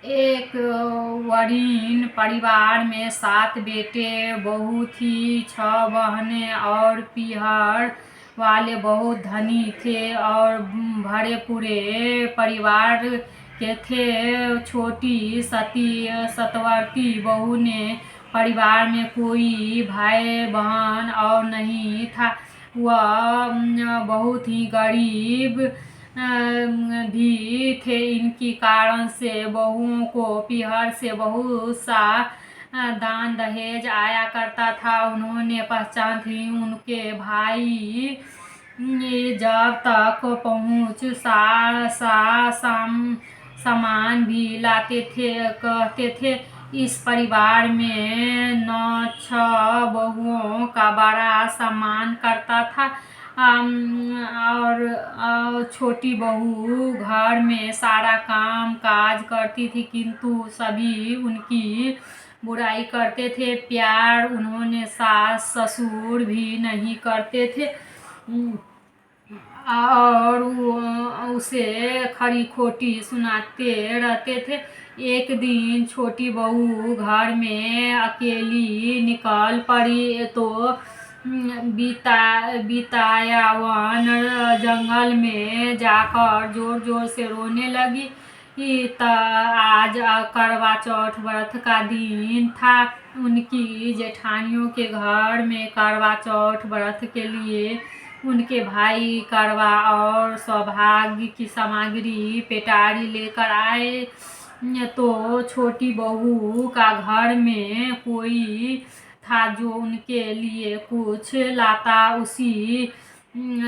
एक वरीन परिवार में 7 बेटे बहू थी, 6 बहनें और पीहर वाले बहुत धनी थे और भरे पूरे परिवार के थे। छोटी सतवर्ती बहू ने परिवार में कोई भाई बहन और नहीं था। वह बहुत ही गरीब भी थे। इनकी कारण से बहुओं को पीहर से बहुत सा दान दहेज आया करता था। उन्होंने पहचान थी उनके भाई जब तक पहुँच सामान भी लाते थे। कहते थे इस परिवार में 9-6 बहुओं का बड़ा सम्मान करता था। और छोटी बहू घर में सारा काम काज करती थी, किंतु सभी उनकी बुराई करते थे। प्यार उन्होंने सास ससुर भी नहीं करते थे और उसे खरी खोटी सुनाते रहते थे। एक दिन छोटी बहू घर में अकेली निकल पड़ी तो बितायावन जंगल में जाकर जोर जोर से रोने लगी। आज करवा चौथ व्रत का दिन था। उनकी जेठानियों के घर में करवा चौथ व्रत के लिए उनके भाई करवा और सौभाग्य की सामग्री पेटारी लेकर आए तो छोटी बहू का घर में कोई था जो उनके लिए कुछ लाता। उसी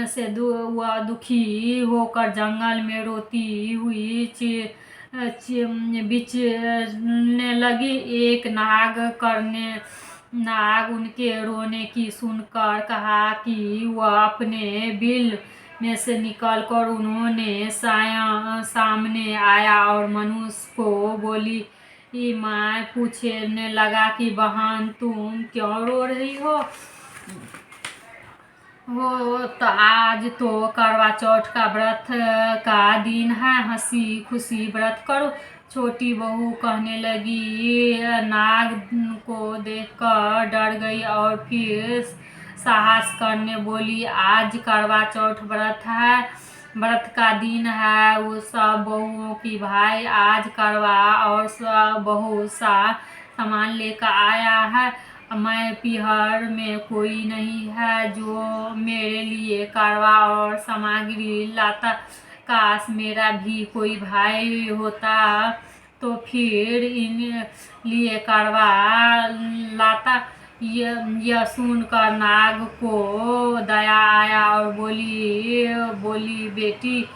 से वह दुखी होकर जंगल में रोती हुई बिचने लगी। एक नाग उनके रोने की सुनकर कहा कि वह अपने बिल में से निकलकर उन्होंने सामने आया और मनुष्य को बोली माँ पूछने लगा कि बहन तुम क्यों रो रही हो तो आज तो करवा चौथ का व्रत का दिन है, हंसी खुशी व्रत करो। छोटी बहू कहने लगी। नाग को देखकर डर गई और फिर साहस करने बोली आज करवा चौथ व्रत का दिन है। वो सब बहुओं की भाई आज करवा और सब बहुत सा सामान लेकर आया है। मैं पीहर में कोई नहीं है जो मेरे लिए करवा और सामग्री लाता। काश मेरा भी कोई भाई होता तो फिर इन लिए करवा लाता। यह सुनकर नाग को दया आया और बोली बेटी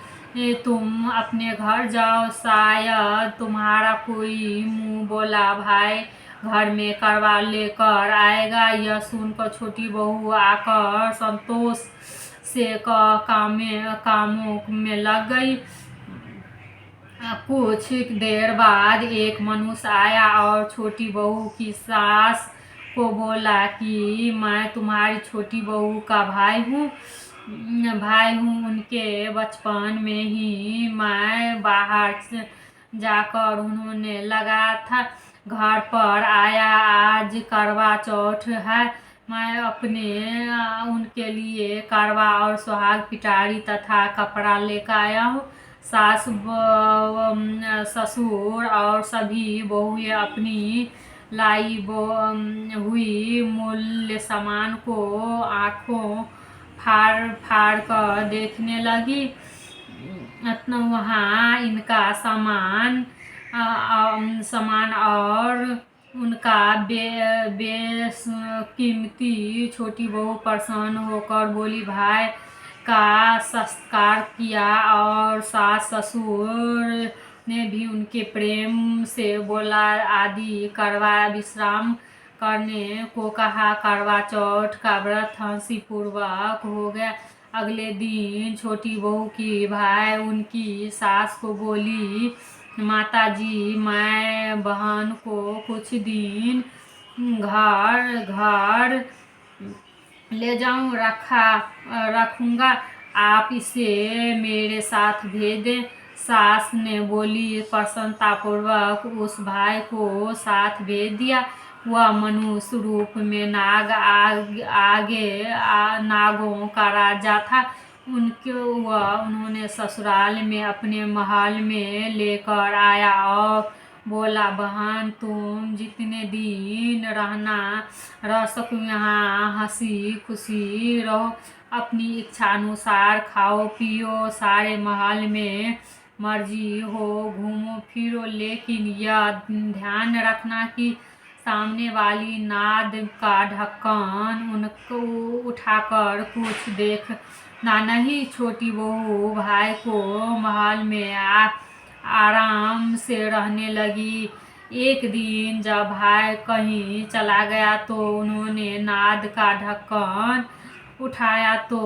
तुम अपने घर जाओ, शायद तुम्हारा कोई मुंह बोला भाई घर में करवा लेकर आएगा। यह सुनकर छोटी बहू आकर संतोष से कामों में लग गई। कुछ देर बाद एक मनुष्य आया और छोटी बहू की सास को बोला कि मैं तुम्हारी छोटी बहू का भाई हूँ। उनके बचपन में ही मैं बाहर जाकर उन्होंने लगा था, घर पर आया। आज करवा चौथ है, मैं उनके लिए करवा और सुहाग पिटारी तथा कपड़ा लेकर आया हूँ। सास ससुर और सभी बहुएं अपनी लाई हुई मूल्य सामान को आंखों फाड़ कर देखने लगी। वहाँ इनका सामान और उनका बेशकीमती। छोटी बहू प्रसन्न होकर बोली भाई का सत्कार किया और सास ससुर ने भी उनके प्रेम से बोला आदि करवा विश्राम करने को कहा। करवा चौथ का व्रत हंसी पूर्वक हो गया। अगले दिन छोटी बहू की भाई उनकी सास को बोली माता जी मैं बहन को कुछ दिन घर ले रखूँगा, आप इसे मेरे साथ भेज दें। सास ने बोली प्रसन्नतापूर्वक उस भाई को साथ भेज दिया। वह मनुष्य रूप में नागों का राजा था। उन्होंने ससुराल में अपने महल में लेकर आया और बोला, बहन तुम जितने दिन रह सको यहाँ हंसी खुशी रहो, अपनी इच्छा अनुसार खाओ पियो, सारे महल में मर्जी हो घूमो फिरो, लेकिन यह ध्यान रखना कि सामने वाली नाद का ढक्कन उनको उठाकर कुछ देखना नहीं। छोटी बहू भाई को महल में आराम से रहने लगी। एक दिन जब भाई कहीं चला गया तो उन्होंने नाद का ढक्कन उठाया तो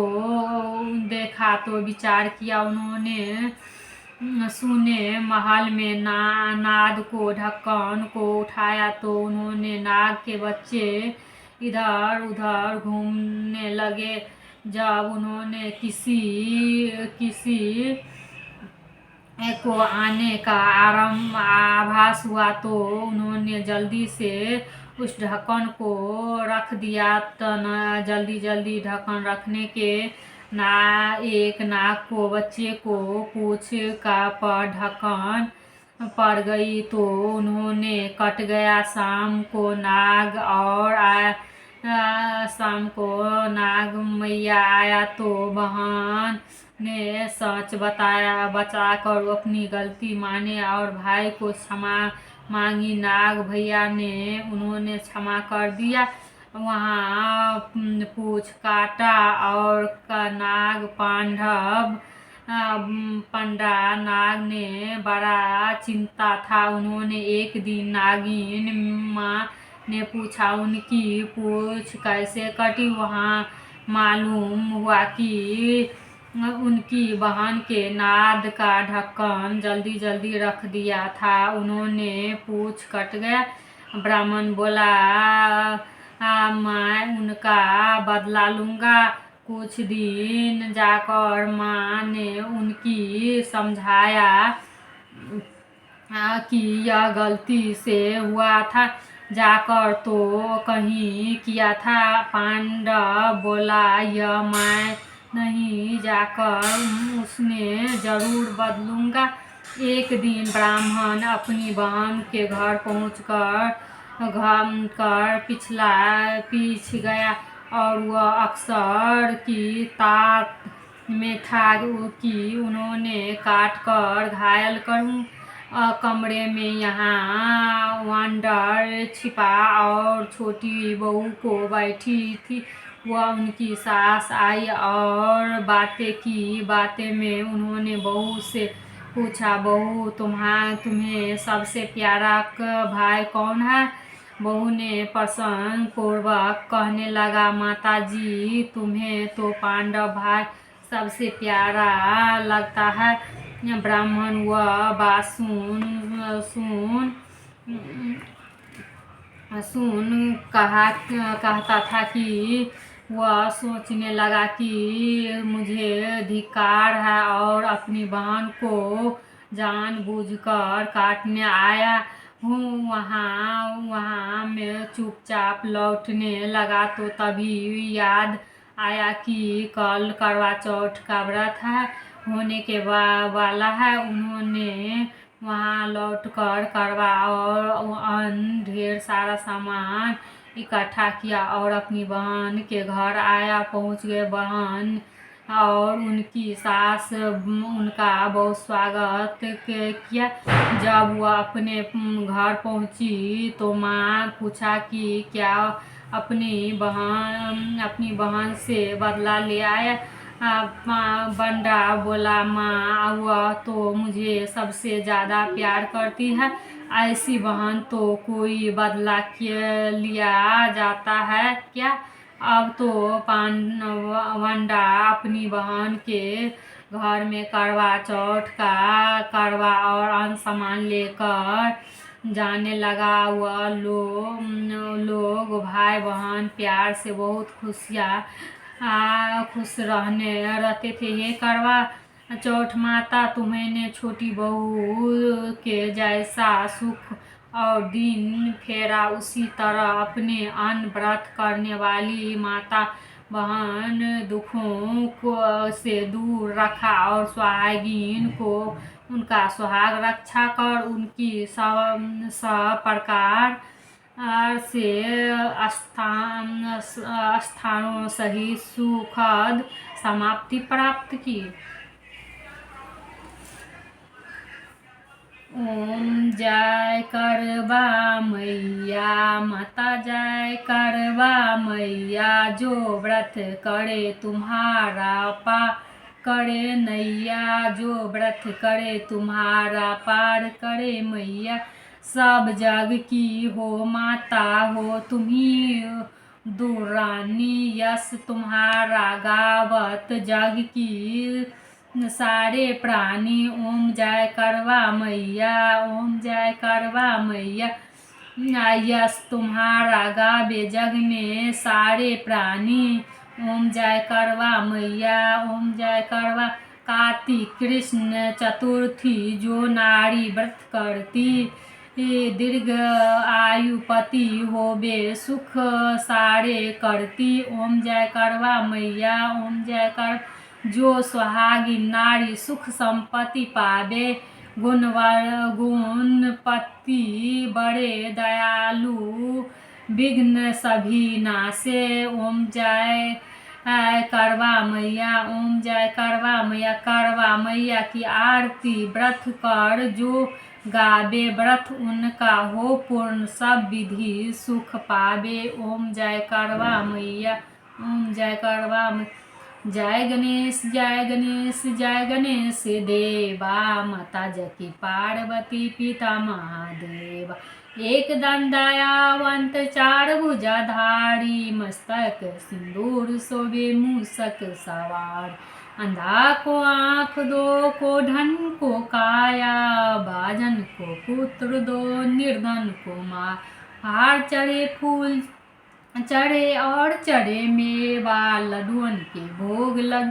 देखा, तो विचार किया। उन्होंने सुने महल में नाद को ढक्कन को उठाया तो उन्होंने नाग के बच्चे इधर उधर घूमने लगे। जब उन्होंने किसी को आने का आभास हुआ तो उन्होंने जल्दी से उस ढक्कन को रख दिया। जल्दी ढक्कन रखने के एक नाग को बच्चे को पूछ का पर ढक्कन पड़ गई तो उन्होंने कट गया। शाम को नाग मैया आया तो बहन ने सच बचाकर अपनी गलती माने और भाई को क्षमा मांगी। नाग भैया ने उन्होंने क्षमा कर दिया। वहाँ पूछ काटा और नाग पंडा नाग ने बड़ा चिंता था। उन्होंने एक दिन नागिन माँ ने पूछा, उनकी पूछ कैसे कटी? वहाँ मालूम हुआ कि उनकी बहन के नाद का ढक्कन जल्दी रख दिया था। उन्होंने पूछ कट गया। ब्राह्मण बोला, मैं उनका बदला लूँगा। कुछ दिन जाकर माँ ने उनकी समझाया कि यह गलती से हुआ था, जाकर तो कहीं किया था। पांडव बोला, यह मैं नहीं, जाकर उसने जरूर बदलूंगा। एक दिन ब्राह्मण अपनी बहन के घर पहुंचकर पीछ गया और वह अक्सर की तात में था कि उन्होंने काट कर घायल करूं। कमरे में यहाँ वांडर छिपा और छोटी बहू को बैठी थी। वह उनकी सास आई और बातें में उन्होंने बहू से पूछा, बहू तुम्हें सबसे प्यारा भाई कौन है? बहू ने प्रसन्न पूर्वक कहने लगा, माताजी तुम्हें तो पांडव भाई सबसे प्यारा लगता है। ब्राह्मण वह बात सुन कहता था कि वह सोचने लगा कि मुझे धिक्कार है और अपनी बहन को जानबूझकर काटने आया हूँ। वहाँ मैं चुपचाप लौटने लगा तो तभी याद आया कि कल करवा चौथ का व्रत होने के वाला है। उन्होंने वहाँ लौटकर करवा और अन्न ढेर सारा सामान इकट्ठा किया और अपनी बहन के घर आया। पहुँच गए बहन और उनकी सास उनका बहुत स्वागत किया। जब वह अपने घर पहुँची तो माँ पूछा कि क्या अपनी बहन से बदला ले आया? बंडा बोला, माँ वह तो मुझे सबसे ज़्यादा प्यार करती है, ऐसी बहन तो कोई बदला लिया जाता है क्या? अब तो वंडा अपनी बहन के घर में करवा चौथ का करवा और अन्य सामान लेकर जाने लगा। वह लोग भाई बहन प्यार से बहुत खुश रहते थे। ये करवा चौठ माता तुम्हें छोटी बहू के जैसा सुख और दिन फेरा, उसी तरह अपने अन्न व्रत करने वाली माता बहन दुखों को से दूर रखा और सुहागिन को उनका सुहाग रक्षा कर उनकी सब प्रकार से स्थानों सहित सुखद समाप्ति प्राप्त की। ओम जय करवा मैया माता, जय करवा मैया, जो व्रत करे तुम्हारा पार करे नैया, जो व्रत करे तुम्हारा पार करे मैया। सब जग की हो माता हो तुम्ही दुरानी, यश तुम्हारा गावत जग की सारे प्राणी। ओम जय करवा मैया, ओम जय करवा मैया, यश तुम्हारा गावे जग में सारे प्राणी। ओम जय करवा मैया, ओम जय करवा। कार्तिक कृष्ण चतुर्थी जो नारी व्रत करती दीर्घ आयुपति होवे सुख सारे करती। ओम जय करवा मैया, ओम जय कर। जो सुहागिन नारी सुख संपत्ति पावे गुण पति बड़े दयालु विघ्न सभी नासे। ओम जय करवा मैया, ओम जय करवा मैया। करवा मैया की आरती व्रत कर जो गावे व्रत उनका हो पूर्ण सब विधि सुख पावे। ओम जय करवा मैया, ओम जय करवा मैया। जय गणेश जय गणेश जय गणेश देवा, माता जकी पार्वती पिता महादेवा। एक दंडयावंत चार भुजाधारी, मस्तक सिंदूर शोभे मूषक सवार। अंधा को आँख दो को धन को काया, बाजन को पुत्र दो निर्धन को माँ। हार चढ़े फूल चढ़े और चढ़े मेवा, लड्डुअन के भोग लग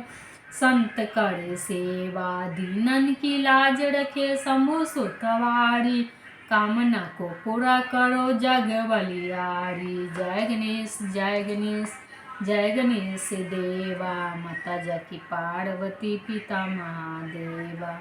संत करे सेवा। दीनन की लाज रखे शंभु सुतवारी, कामना को पूरा करो जग बलियारी। जय गणेश जय गणेश जय गणेश देवा, माता जकी पार्वती पिता महादेवा।